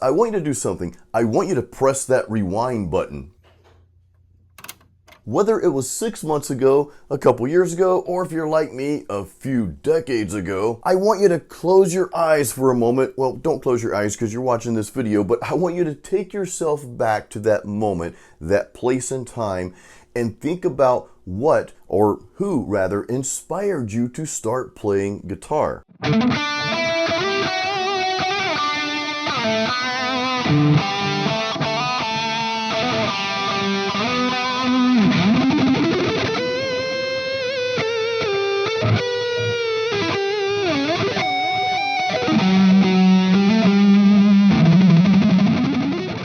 I want you to do something. I want you to press that rewind button. Whether it was 6 months ago, a couple years ago, or if you're like me, a few decades ago, I want you to close your eyes for a moment. Well, don't close your eyes because you're watching this video, but I want you to take yourself back to that moment, that place and time, and think about what, or who rather, inspired you to start playing guitar.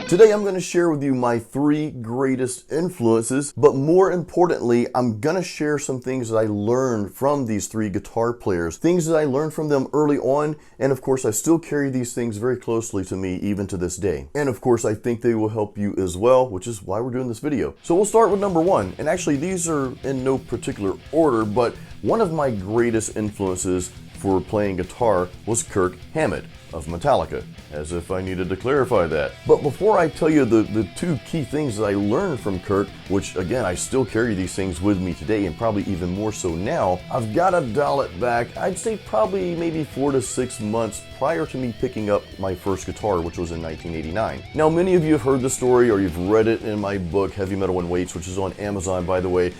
Today I'm going to share with you my 3 greatest influences, but more importantly, I'm going to share some things that I learned from these 3 guitar players, things that I learned from them early on, and of course I still carry these things very closely to me even to this day. And of course I think they will help you as well, which is why we're doing this video. So we'll start with number 1, and actually these are in no particular order, but one of my greatest influences for playing guitar was Kirk Hammett of Metallica, as if I needed to clarify that. But before I tell you the 2 key things that I learned from Kirk, which again, I still carry these things with me today and probably even more so now, I've got to dial it back, I'd say probably maybe 4 to 6 months prior to me picking up my first guitar, which was in 1989. Now, many of you have heard the story or you've read it in my book, Heavy Metal and Weights, which is on Amazon, by the way.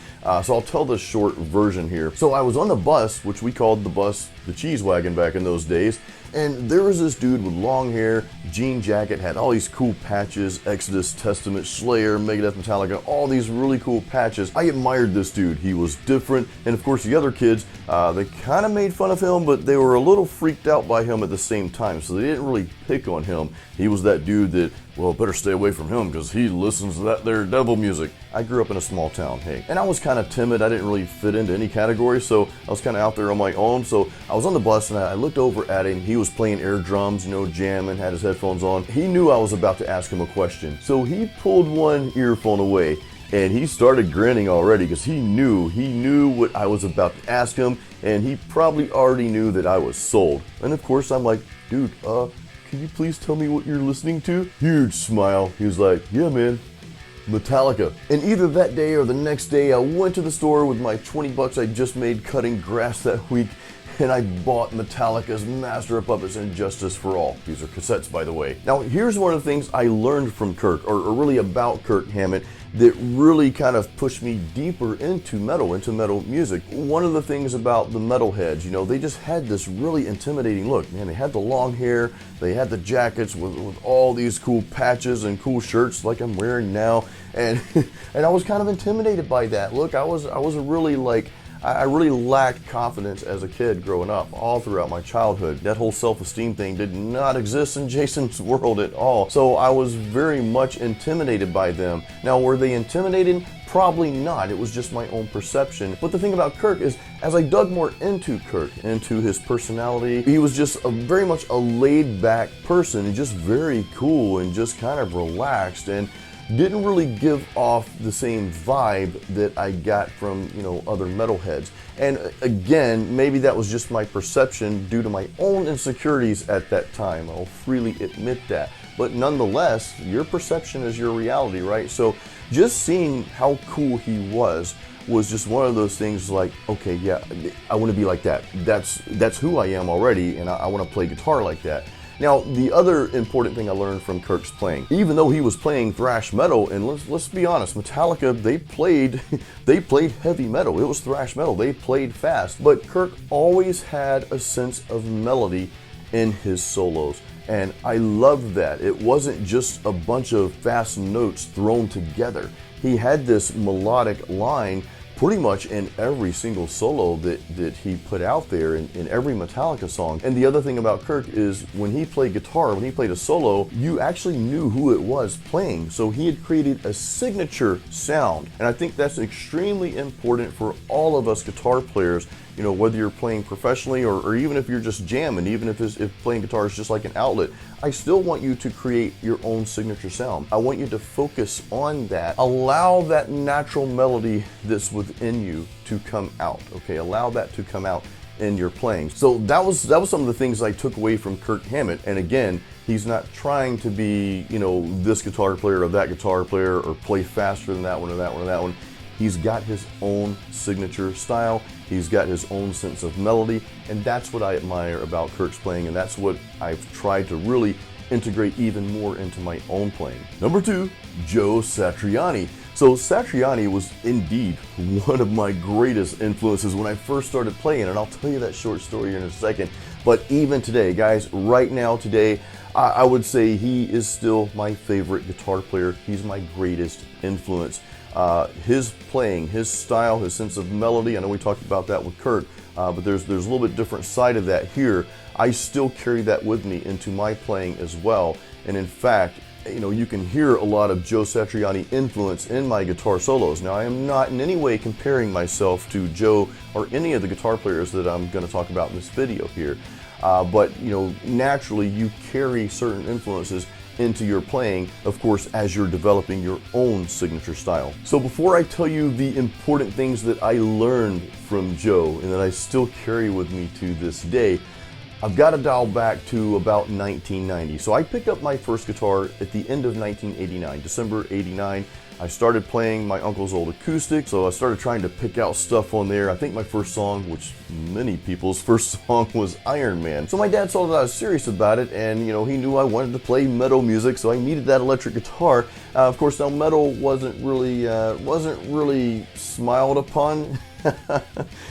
So I'll tell the short version here. So I was on the bus, which we called the bus the cheese wagon back in those days, and there was this dude with long hair, jean jacket, had all these cool patches, Exodus, Testament, Slayer, Megadeth, Metallica, all these really cool patches. I admired this dude. He was different, and of course the other kids, they kind of made fun of him, but they were a little freaked out by him at the same time, so they didn't really pick on him. He was that dude that, well, better stay away from him because he listens to that there devil music. I grew up in a small town, hey. And I was kind of timid. I didn't really fit into any category, so I was kind of out there on my own. So I was on the bus and I looked over at him. He was playing air drums, you know, jamming, had his headphones on. He knew I was about to ask him a question. So he pulled one earphone away and he started grinning already because he knew what I was about to ask him, and he probably already knew that I was sold. And of course I'm like, dude, can you please tell me what you're listening to? Huge smile. He was like, yeah, man, Metallica. And either that day or the next day, I went to the store with my 20 bucks I just made cutting grass that week, and I bought Metallica's Master of Puppets and Justice for All. These are cassettes, by the way. Now, here's one of the things I learned from Kirk, or really about Kirk Hammett, that really kind of pushed me deeper into metal music. One of the things about the metalheads, you know, they just had this really intimidating look. Man, they had the long hair, they had the jackets with all these cool patches and cool shirts like I'm wearing now, and and I was kind of intimidated by that. Look, I was really like, I really lacked confidence as a kid growing up, all throughout my childhood. That whole self-esteem thing did not exist in Jason's world at all. So I was very much intimidated by them. Now, were they intimidating? Probably not. It was just my own perception. But the thing about Kirk is, as I dug more into Kirk, into his personality, he was just very much a laid-back person, and just very cool and just kind of relaxed, and didn't really give off the same vibe that I got from, you know, other metalheads. And again, maybe that was just my perception due to my own insecurities at that time. I'll freely admit that. But nonetheless, your perception is your reality, right? So just seeing how cool he was just one of those things like, okay, yeah, I want to be like that. That's who I am already, and I want to play guitar like that. Now, the other important thing I learned from Kirk's playing, even though he was playing thrash metal, and let's be honest, Metallica, they played heavy metal. It was thrash metal. They played fast, but Kirk always had a sense of melody in his solos, and I loved that. It wasn't just a bunch of fast notes thrown together. He had this melodic line pretty much in every single solo that he put out there in every Metallica song. And the other thing about Kirk is when he played guitar, when he played a solo, you actually knew who it was playing. So he had created a signature sound. And I think that's extremely important for all of us guitar players, you know, whether you're playing professionally or even if you're just jamming, even if playing guitar is just like an outlet. I still want you to create your own signature sound. I want you to focus on that. Allow that natural melody that's within you to come out, okay? Allow that to come out in your playing. So that was some of the things I took away from Kirk Hammett. And again, He's not trying to be, you know, this guitar player or that guitar player or play faster than that one or that one or that one. He's got his own signature style. He's got his own sense of melody, and that's what I admire about Kirk's playing, and that's what I've tried to really integrate even more into my own playing. Number 2, Joe Satriani. So Satriani was indeed one of my greatest influences when I first started playing, and I'll tell you that short story here in a second. But even today, guys, right now today, I would say he is still my favorite guitar player. He's my greatest influence. His playing, his style, his sense of melody, I know we talked about that with Kirk, but there's a little bit different side of that here. I still carry that with me into my playing as well. And in fact, you know, you can hear a lot of Joe Satriani influence in my guitar solos. Now, I am not in any way comparing myself to Joe or any of the guitar players that I'm going to talk about in this video here. But, you know, naturally you carry certain influences into your playing, of course, as you're developing your own signature style. So before I tell you the important things that I learned from Joe and that I still carry with me to this day, I've got to dial back to about 1990. So I picked up my first guitar at the end of 1989, December 89. I started playing my uncle's old acoustic, so I started trying to pick out stuff on there. I think my first song, which many people's first song, was Iron Man. So my dad saw that I was serious about it, and you know, he knew I wanted to play metal music, so I needed that electric guitar. Of course, now metal wasn't really smiled upon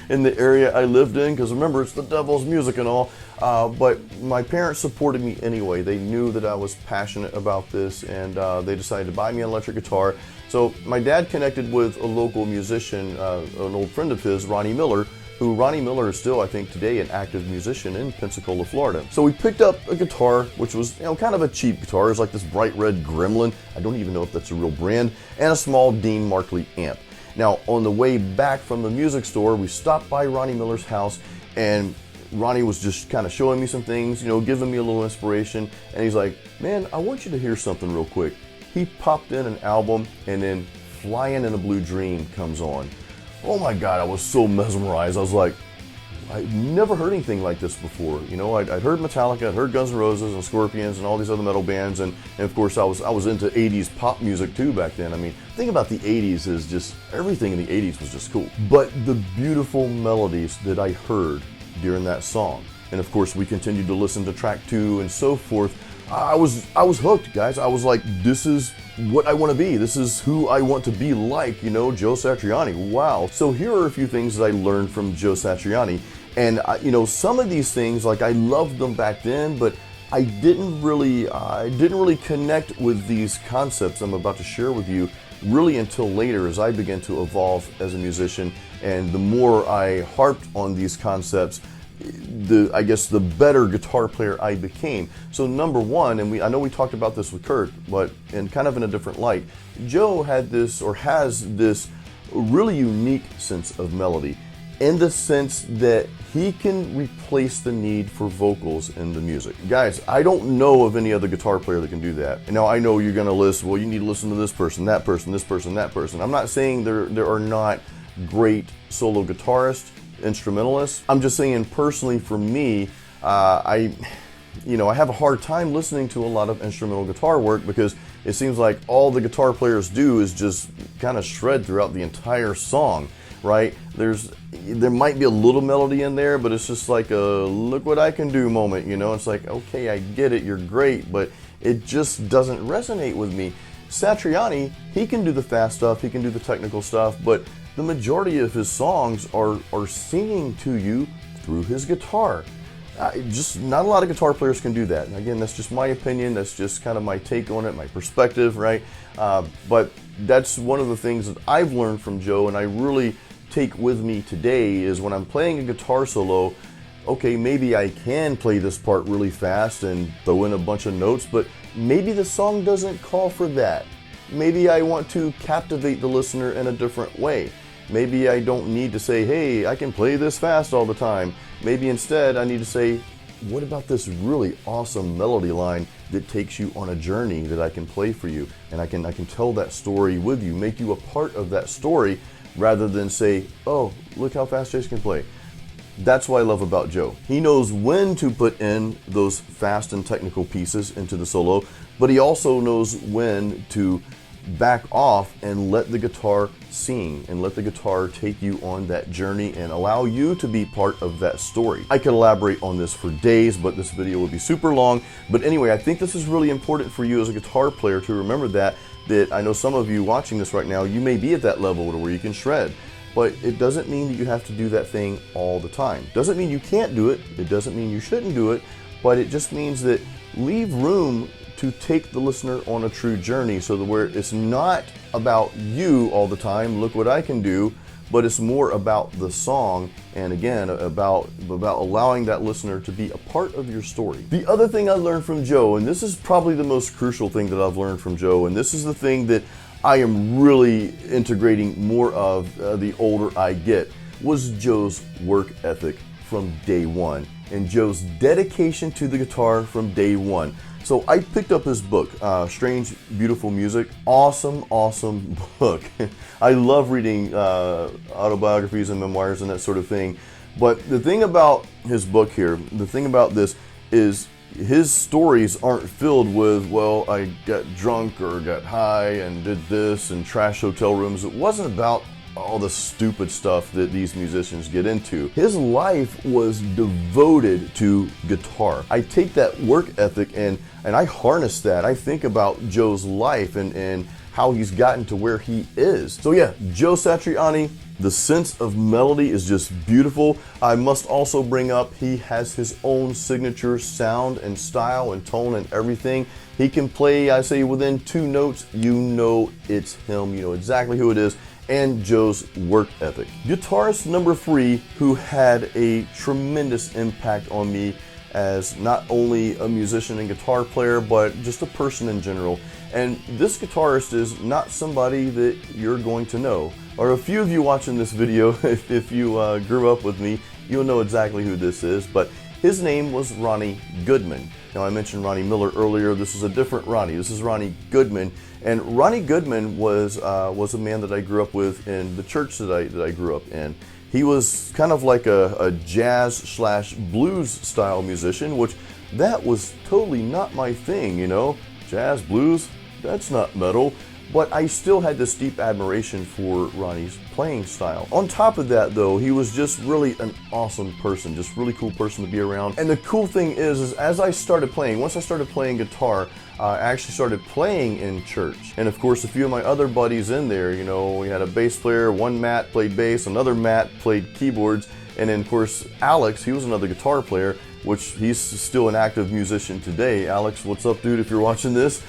in the area I lived in, because remember, it's the devil's music and all. But my parents supported me anyway. They knew that I was passionate about this, and they decided to buy me an electric guitar. So my dad connected with a local musician, an old friend of his, Ronnie Miller, who Ronnie Miller is still, I think, today an active musician in Pensacola, Florida. So we picked up a guitar, which was, you know, kind of a cheap guitar. It was like this bright red Gremlin. I don't even know if that's a real brand, and a small Dean Markley amp. Now, on the way back from the music store, we stopped by Ronnie Miller's house, and Ronnie was just kind of showing me some things, you know, giving me a little inspiration, and he's like, man, I want you to hear something real quick. He popped in an album, and then Flying in a Blue Dream comes on. Oh my God, I was so mesmerized. I was like, I'd never heard anything like this before. You know, I'd heard Metallica, I'd heard Guns N' Roses and Scorpions and all these other metal bands, and of course I was into 80s pop music too back then. I mean, the thing about the 80s is just, everything in the 80s was just cool. But the beautiful melodies that I heard during that song, and of course we continued to listen to track 2 and so forth, I was hooked, guys. I was like, this is what I want to be. This is who I want to be like, you know, Joe Satriani. Wow. So here are a few things that I learned from Joe Satriani. And, you know, some of these things, like, I loved them back then, but I didn't really connect with these concepts I'm about to share with you really until later, as I began to evolve as a musician. And the more I harped on these concepts, I guess the better guitar player I became. So number one, and I know we talked about this with Kirk, but in kind of in a different light, Joe had this, or has this, really unique sense of melody, in the sense that he can replace the need for vocals in the music. Guys, I don't know of any other guitar player that can do that. Now, I know you're gonna list, well, you need to listen to this person, that person, this person, that person. I'm not saying there are not great solo guitarists, instrumentalists. I'm just saying, personally, for me, I have a hard time listening to a lot of instrumental guitar work, because it seems like all the guitar players do is just kind of shred throughout the entire song, right? There might be a little melody in there, but it's just like a look what I can do moment, you know? It's like, okay, I get it, you're great, but it just doesn't resonate with me. Satriani, he can do the fast stuff, he can do the technical stuff, but the majority of his songs are singing to you through his guitar. Just not a lot of guitar players can do that. And again, that's just my opinion. That's just kind of my take on it, my perspective, right? But that's one of the things that I've learned from Joe, and I really take with me today, is when I'm playing a guitar solo, okay, maybe I can play this part really fast and throw in a bunch of notes, but maybe the song doesn't call for that. Maybe I want to captivate the listener in a different way. Maybe I don't need to say, hey, I can play this fast all the time. Maybe instead I need to say, what about this really awesome melody line that takes you on a journey that I can play for you, and I can tell that story with you, make you a part of that story, rather than say, oh, look how fast Jason can play. That's what I love about Joe. He knows when to put in those fast and technical pieces into the solo, but he also knows when to back off and let the guitar sing and let the guitar take you on that journey and allow you to be part of that story. I could elaborate on this for days, but this video would be super long. But anyway, I think this is really important for you as a guitar player to remember that I know some of you watching this right now, you may be at that level where you can shred. But it doesn't mean that you have to do that thing all the time. Doesn't mean you can't do it. It doesn't mean you shouldn't do it. But it just means that leave room to take the listener on a true journey, so that where it's not about you all the time, look what I can do, but it's more about the song, and again, about allowing that listener to be a part of your story. The other thing I learned from Joe, and this is probably the most crucial thing that I've learned from Joe, and this is the thing that I am really integrating more of the older I get, was Joe's work ethic from day one, and Joe's dedication to the guitar from day one. So I picked up his book, Strange Beautiful Music. Awesome book. I love reading autobiographies and memoirs and that sort of thing. But the thing about his book here, the thing about this is his stories aren't filled with, well, I got drunk or got high and did this and trash hotel rooms. It wasn't about all the stupid stuff that these musicians get into. His life was devoted to guitar. I take that work ethic and I harness that. I think about Joe's life and how he's gotten to where he is. So yeah, Joe Satriani, the sense of melody is just beautiful. I must also bring up, he has his own signature sound and style and tone and everything. He can play, I say, within 2 notes, you know it's him, you know exactly who it is. And Joe's work ethic. Guitarist number 3 who had a tremendous impact on me as not only a musician and guitar player, but just a person in general. And this guitarist is not somebody that you're going to know. Or a few of you watching this video, if you grew up with me, you'll know exactly who this is, but his name was Ronnie Goodman. Now I mentioned Ronnie Miller earlier. This is a different Ronnie. This is Ronnie Goodman. And Ronnie Goodman was a man that I grew up with in the church that I grew up in. He was kind of like a jazz/blues style musician, which that was totally not my thing, you know. Jazz, blues, that's not metal. But I still had this deep admiration for Ronnie's playing style. On top of that though, he was just really an awesome person, just really cool person to be around. And the cool thing is as I started playing, once I started playing guitar, I actually started playing in church. And of course, a few of my other buddies in there, you know, we had a bass player, one Matt played bass, another Matt played keyboards, and then of course, Alex, he was another guitar player, which he's still an active musician today. Alex, what's up, dude, if you're watching this?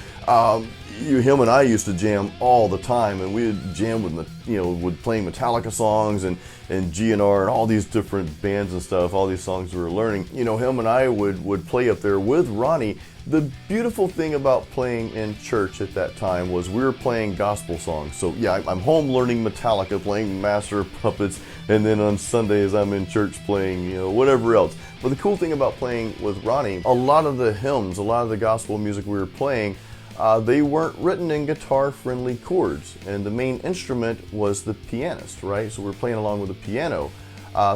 Him and I used to jam all the time, and we would jam with, you know, with playing Metallica songs and GNR and all these different bands and stuff, all these songs we were learning. You know, him and I would play up there with Ronnie. The beautiful thing about playing in church at that time was we were playing gospel songs. So yeah, I'm home learning Metallica, playing Master of Puppets, and then on Sundays I'm in church playing, you know, whatever else. But the cool thing about playing with Ronnie, a lot of the hymns, a lot of the gospel music we were playing, they weren't written in guitar-friendly chords, and the main instrument was the pianist, right? So we're playing along with the piano.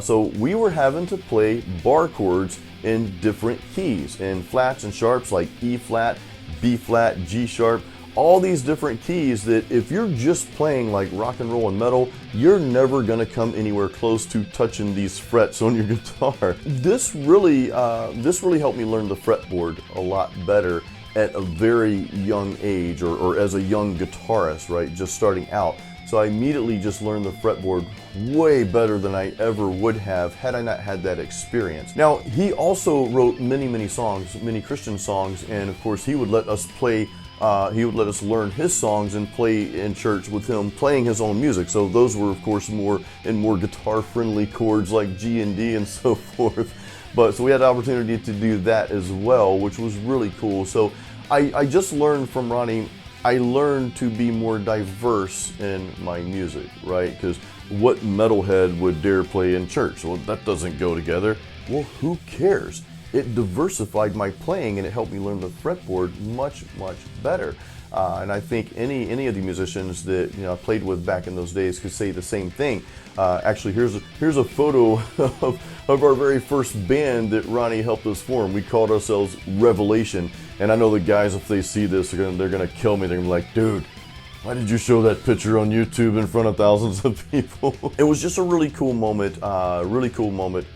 So we were having to play bar chords in different keys, in flats and sharps like E flat, B flat, G sharp, all these different keys that if you're just playing like rock and roll and metal, you're never gonna come anywhere close to touching these frets on your guitar. This really helped me learn the fretboard a lot better at a very young age, or as a young guitarist, right, just starting out. So I immediately just learned the fretboard way better than I ever would have had I not had that experience. Now, he also wrote many songs, many Christian songs, and of course he would let us play, he would let us learn his songs and play in church with him playing his own music. So those were of course more guitar-friendly chords like G and D and so forth. But so we had the opportunity to do that as well, which was really cool. So I just learned from Ronnie, I learned to be more diverse in my music, right? Because what metalhead would dare play in church? Well, that doesn't go together. Well, who cares? it diversified my playing and it helped me learn the fretboard much better. And I think any of the musicians that I played with back in those days could say the same thing. Actually, here's a photo of our very first band that Ronnie helped us form. We called ourselves Revelation, and I know the guys, if they see this, they're gonna kill me. They're gonna be like, dude, why did you show that picture on YouTube in front of thousands of people? It was just a really cool moment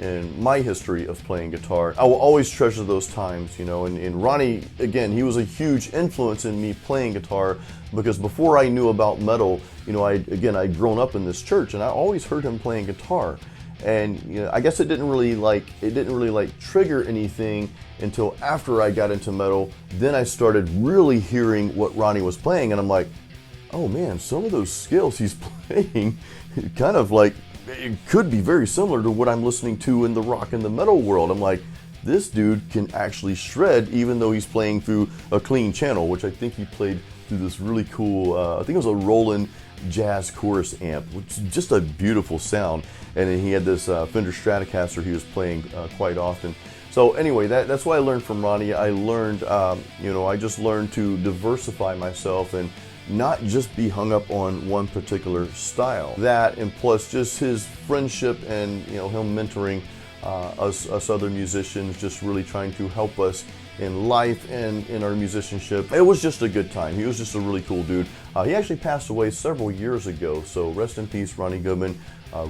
in my history of playing guitar. I will always treasure those times, and Ronnie, again, he was a huge influence in me playing guitar, because before I knew about metal, I'd grown up in this church and I always heard him playing guitar. And I guess it didn't really trigger anything until after I got into metal. Then I started really hearing what Ronnie was playing, and I'm like, oh man, some of those scales he's playing kind of like, it could be very similar to what I'm listening to in the rock and the metal world. I'm like, this dude can actually shred even though he's playing through a clean channel, which I think he played through this really cool, I think it was a Roland jazz chorus amp, which is just a beautiful sound. And then he had this Fender Stratocaster he was playing quite often. So anyway, that's what I learned from Ronnie. I learned, I just learned to diversify myself and not just be hung up on one particular style. That, and plus just his friendship and him mentoring us other musicians, just really trying to help us in life and in our musicianship. It was just a good time. He was just a really cool dude. He actually passed away several years ago, so rest in peace, Ronnie Goodman.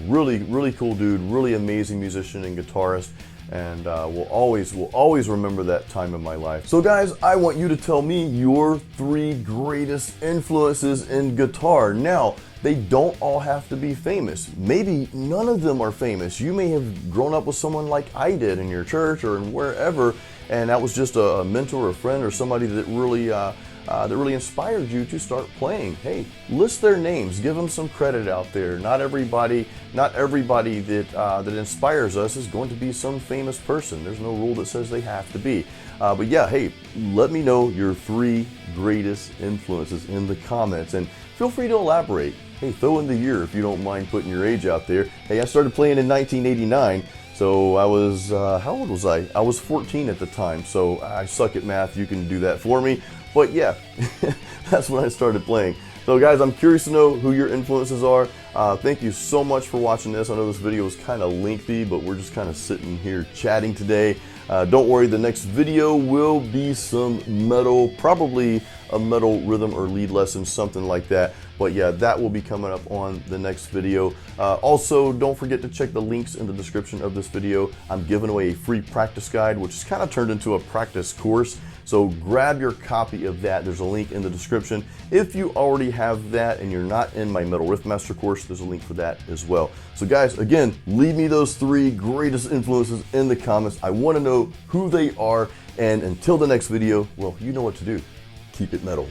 Really cool dude, really amazing musician and guitarist. And we'll always remember that time in my life. So guys, I want you to tell me your 3 greatest influences in guitar. Now, they don't all have to be famous. Maybe none of them are famous. You may have grown up with someone like I did in your church or in wherever, and that was just a mentor, a friend, or somebody that really inspired you to start playing. Hey, list their names, give them some credit out there. Not everybody that inspires us is going to be some famous person. There's no rule that says they have to be. But yeah, hey, let me know your 3 greatest influences in the comments, and feel free to elaborate. Hey, throw in the year if you don't mind putting your age out there. Hey, I started playing in 1989. So I was, how old was I? I was 14 at the time, so I suck at math. You can do that for me. But yeah, that's when I started playing. So guys, I'm curious to know who your influences are. Thank you so much for watching this. I know this video was kind of lengthy, but we're just kind of sitting here chatting today. Don't worry, the next video will be some metal, probably a metal rhythm or lead lesson, something like that. But yeah, that will be coming up on the next video. Also, don't forget to check the links in the description of this video. I'm giving away a free practice guide, which is kind of turned into a practice course. So grab your copy of that. There's a link in the description. If you already have that and you're not in my Metal Riff Master course, there's a link for that as well. So guys, again, leave me those 3 greatest influences in the comments. I want to know who they are. And until the next video, well, you know what to do. Keep it metal.